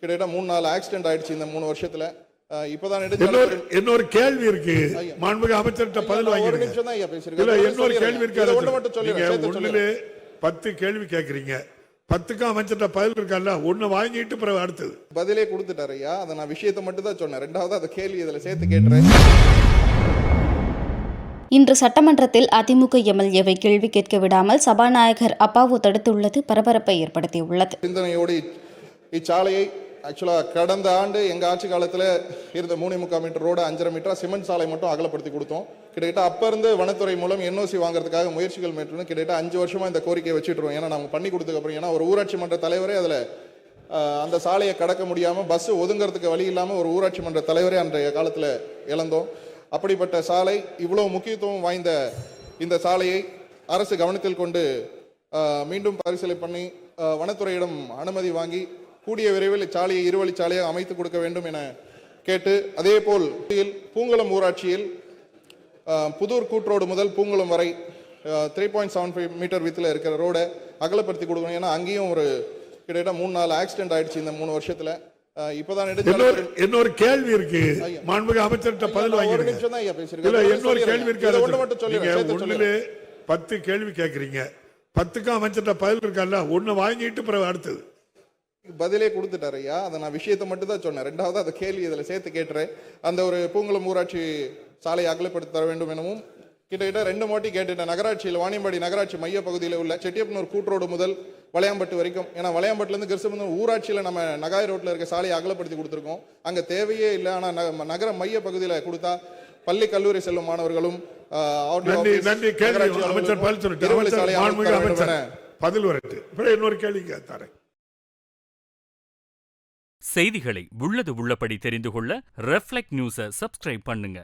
கிட்டத்தட்ட 3-4 ஆக்சிடென்ட் ஆயிடுச்சு இந்த 3 வருஷத்துல. இப்பதான் இன்னொரு கேள்வி இருக்கு. மாண்புமிகு அமைச்சர்கிட்ட பதில் வாங்கி. ஒரு நிமிஷம் தான் ஐயா பேசிருக்கேன். இல்ல இன்னொரு கேள்வி இருக்கு. அதை ஒண்ணு மட்டும் சொல்லுங்க. ஒண்ணுல 10 கேள்வி கேக்குறீங்க. 10க்கு அமைச்சர்கிட்ட பதில் இருக்கல்ல, ஒண்ணு வாங்கிட்டு பிறகு அடுத்தது பதிலே கொடுத்துட்டாரு ஐயா. அதை நான் விஷயத்தை மட்டும் தான் சொன்னேன். ரெண்டாவது அந்த கேள்வி இதுல சேர்த்து கேட்டுறேன். இன்று சட்டமன்றத்தில் அதிமுக எம்எல்ஏவை கேள்வி கேட்க விடாமல் சபாநாயகர் அப்பாவு தடுத்துள்ளது பரபரப்பை ஏற்படுத்தியுள்ளது. சிந்தனையோடு இச்சாலையை ஆக்சுவலாக கடந்த ஆண்டு எங்கள் ஆட்சி காலத்தில் இருந்த 3.25 மீட்டர் ரோடு 5.5 மீட்டர் சிமெண்ட் சாலை மட்டும் அகலப்படுத்தி கொடுத்தோம். கிட்டத்தட்ட அப்போ இருந்து வனத்துறை மூலம் என்ஓசி வாங்குறதுக்காக முயற்சிகள் மேற்கொண்டு கிட்டத்தட்ட 5 வருஷமாக இந்த கோரிக்கையை வச்சுட்டுருவோம். ஏன்னா நம்ம பண்ணி கொடுத்ததுக்கப்புறம், ஏன்னா ஒரு ஊராட்சி மன்ற தலைவரே அதில் அந்த சாலையை கடக்க முடியாமல் பஸ் ஒதுங்கிறதுக்கு வழி இல்லாமல் ஒரு ஊராட்சி மன்ற தலைவரே அன்றைய காலத்தில் இழந்தோம். அப்படிப்பட்ட சாலை, இவ்வளோ முக்கியத்துவம் வாய்ந்த இந்த சாலையை அரசு கவனத்தில் கொண்டு மீண்டும் பரிசீலனை பண்ணி வனத்துறையிடம் அனுமதி வாங்கி கூடிய விரைவில் இச்சாலையை இருவழிச்சாலையை அமைத்து கொடுக்க வேண்டும் என கேட்டு, அதே போல் பூங்குளம் ஊராட்சியில் புதூர் கூட்ரோடு முதல் பூங்குளம் வரை 3.75 மீட்டர் வித்தில் இருக்கிற ரோடை அகலப்படுத்தி கொடுக்கணும். ஏன்னா அங்கேயும் ஒரு கிட்டத்தட்ட 3-4 ஆக்சிடென்ட் ஆயிடுச்சு இந்த 3 வருஷத்துல. இப்பதான் இன்னொரு கேள்வி இருக்கு. மாண்புமிகு அமைச்சர்கிட்ட பதில் வாங்கி. ஒரு நிமிஷம் தான் ஐயா பேசிருக்கேன். இல்ல இன்னொரு கேள்வி இருக்கு. அதை ஒண்ணு மட்டும் சொல்லுங்க. ஒண்ணுல 10 கேள்வி கேக்குறீங்க. 10க்கு அமைச்சர்கிட்ட பதில் இருக்கல்ல, ஒண்ணு வாங்கிட்டு பிறகு அடுத்தது பதிலே கொடுத்துட்டாரு ஐயா. அதை நான் விஷயத்தை மட்டும் தான் சொன்னேன். ரெண்டாவது அந்த கேள்வி இதில் சேர்த்து கேட்டுறேன். அந்த ஒரு பூங்குளம் ஊராட்சி சாலை அகலப்படுத்தி தர வேண்டும் எனவும் கிட்டத்தட்ட 2 மாட்டி கேட்டுட்டேன். நகராட்சியில் வாணியம்பாடி நகராட்சி மைய பகுதியில் உள்ள செட்டியப்பனூர் கூட்ரோடு முதல் வளையாம்பட்டு வரைக்கும், ஏன்னா வளையாம்பட்டுலேருந்து கிருஷ்ணபுரம் ஊராட்சியில் நம்ம நகாய் ரோட்டில் இருக்க சாலையை அகலப்படுத்தி கொடுத்துருக்கோம். அங்கே தேவையே இல்லை. ஆனால் நகர மைய பகுதியில் கொடுத்தா பள்ளி கல்லூரி செல்லும் மாணவர்களும் பதில் வரட்டு. இன்னொரு கேள்வி கேட்டாரேன். செய்திகளை உள்ளது உள்ளபடி தெரிந்து கொள்ள ரெஃப்ளெக்ட் நியூஸை சப்ஸ்கிரைப் பண்ணுங்க.